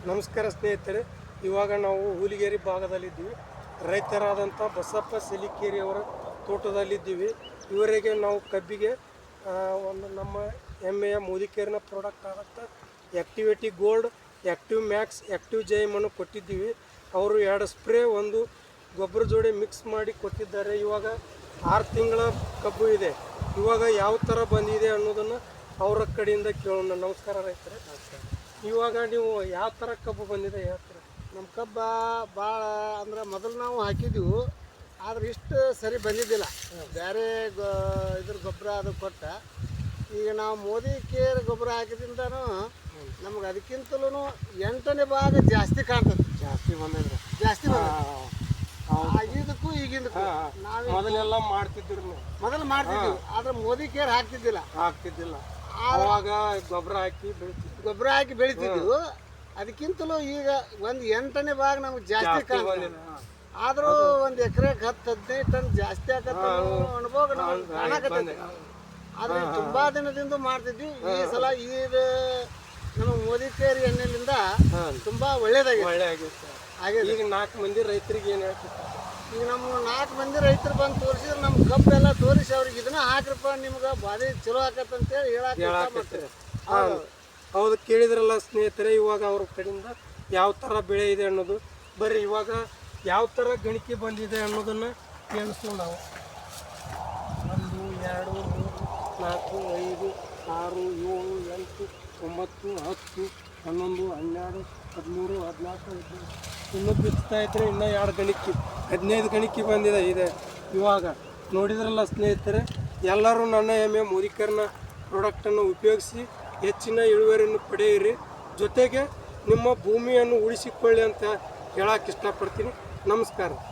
ನಮಸ್ಕಾರ ಸ್ನೇಹಿತರೆ, ಇವಾಗ ನಾವು ಹುಲಿಗೇರಿ ಭಾಗದಲ್ಲಿದ್ದೀವಿ. ರೈತರಾದಂಥ ಬಸಪ್ಪ ಸಲಿಕೇರಿ ಅವರ ತೋಟದಲ್ಲಿದ್ದೀವಿ. ಇವರಿಗೆ ನಾವು ಕಬ್ಬಿಗೆ ಒಂದು ನಮ್ಮ ಹೆಮ್ಮೆಯ ಮೋದಿಕೇರಿನ ಪ್ರಾಡಕ್ಟ್ ಆದಂಥ activity gold, active max, active ಜೈಮನ್ನು ಕೊಟ್ಟಿದ್ದೀವಿ. ಅವರು 2 ಸ್ಪ್ರೇ ಒಂದು ಗೊಬ್ಬರ ಜೋಡಿ ಮಿಕ್ಸ್ ಮಾಡಿ ಕೊಟ್ಟಿದ್ದಾರೆ. ಇವಾಗ 6 ತಿಂಗಳ ಕಬ್ಬು ಇದೆ. ಇವಾಗ ಯಾವ ಥರ ಬಂದಿದೆ ಅನ್ನೋದನ್ನು ಅವರ ಕಡೆಯಿಂದ ಕೇಳೋಣ. ನಮಸ್ಕಾರ ರೈತರೇ. ಇವಾಗ ನೀವು ಯಾವ ಥರ ಕಬ್ಬು ಬಂದಿದೆ ಹೇಳ್ತೀರ? ನಮ್ಮ ಕಬ್ಬ ಭಾಳ ಅಂದ್ರೆ ಮೊದಲು ನಾವು ಹಾಕಿದ್ದೀವಿ, ಆದ್ರೆ ಇಷ್ಟು ಸರಿ ಬಂದಿದ್ದಿಲ್ಲ. ಬೇರೆ ಇದ್ರ ಗೊಬ್ಬರ ಅದು ಕೊಟ್ಟ. ಈಗ ನಾವು ಮೋದಿ ಕೇರ್ ಗೊಬ್ಬರ ಹಾಕಿದಿಂದನೂ ನಮ್ಗೆ ಅದಕ್ಕಿಂತಲೂ 8ನೇ ಭಾಗ ಜಾಸ್ತಿ ಕಾಣ್ತದೆ. ಜಾಸ್ತಿ ಬಂದಿದ್ರೆ ಜಾಸ್ತಿ ಇದಕ್ಕೂ ಈಗಿಂದಕ್ಕೂ ನಾವು ಮೊದಲೆಲ್ಲ ಮಾಡ್ತಿದ್ರು ನೀವು? ಮೊದಲು ಮಾಡ್ತಿದ್ವಿ, ಆದ್ರೆ ಮೋದಿ ಕೇರ್ ಹಾಕ್ತಿದ್ದಿಲ್ಲ. ಆವಾಗ ಗೊಬ್ಬರ ಹಾಕಿ ಬೆಳಿತಿದ್ವು. ಅದಕ್ಕಿಂತಲೂ ಈಗ ಒಂದು 8ನೇ ಭಾಗ ನಮ್ಗೆ ಜಾಸ್ತಿ ಕಾಣ್ತದೆ. ಆದರೂ ಒಂದು ಎಕರೆಗೆ 10-15 ಟನ್ ಜಾಸ್ತಿ ಆಗತ್ತೆ ಅನುಭವ ನಮ್ಗೆ ಕಾಣಕತ್ತೈತೆ. ಆದರೆ ತುಂಬಾ ದಿನದಿಂದ ಮಾಡ್ತಿದ್ವಿ. ಈ ಸಲ ಇದು ನಮ್ಮ ಮೋದಿ ಕೇರ್ ಎಣ್ಣೆಲಿಂದ ತುಂಬಾ ಒಳ್ಳೇದಾಗಿದೆ. ಈಗ 4 ಮಂದಿ ರೈತರಿಗೆ ಏನು ಹೇಳ್ತಿತ್ತು? ಈಗ ನಮ್ಮ 4 ಮಂದಿ ರೈತರು ಬಂದು ತೋರಿಸಿದ್ರೆ ನಮ್ಮ ಕಬ್ಬೆಲ್ಲ ತೋರಿಸಿ ಅವ್ರಿಗೆ ಇದನ್ನ ಹಾಕ್ರಪ್ಪ, ನಿಮ್ಗೆ ಭಾರಿ ಚಲೋ ಆಕತ್ತಂತೇಳಿ ಹೇಳಾಕತ್ತಾರೆ. ಹೌದು, ಕೇಳಿದ್ರಲ್ಲ ಸ್ನೇಹಿತರೆ. ಇವಾಗ ಅವ್ರ ಕಡೆಯಿಂದ ಯಾವ ಥರ ಬೆಳೆ ಇದೆ ಅನ್ನೋದು. ಬರ್ರಿ ಇವಾಗ ಯಾವ ಥರ ಗಣಿಕೆ ಬಂದಿದೆ ಅನ್ನೋದನ್ನು ಕೇಳಿಸ್ತೀವಿ ನಾವು. 1 2 3 4 5 6 7 8 9 10 11 12 13 14 15 ಇನ್ನೂ ಬಿಚ್ತಾ ಇದ್ರೆ ಇನ್ನೂ 2 ಗಣಿಕೆ 15 ಗಣಿಕೆ ಬಂದಿದೆ. ಇವಾಗ ನೋಡಿದ್ರಲ್ಲ ಸ್ನೇಹಿತರೆ, ಎಲ್ಲರೂ ನನ್ನ ಹೆಮ್ಮೆ ಮೋದಿಕೇರ್ನ ಪ್ರಾಡಕ್ಟನ್ನು ಉಪಯೋಗಿಸಿ ಹೆಚ್ಚಿನ ಇಳುವರಿಯನ್ನು ಪಡೆಯಿರಿ. ಜೊತೆಗೆ ನಿಮ್ಮ ಭೂಮಿಯನ್ನು ಉಳಿಸಿಕೊಳ್ಳಿ ಅಂತ ಹೇಳಕ್ಕೆ ಇಷ್ಟಪಡ್ತೀನಿ. ನಮಸ್ಕಾರ.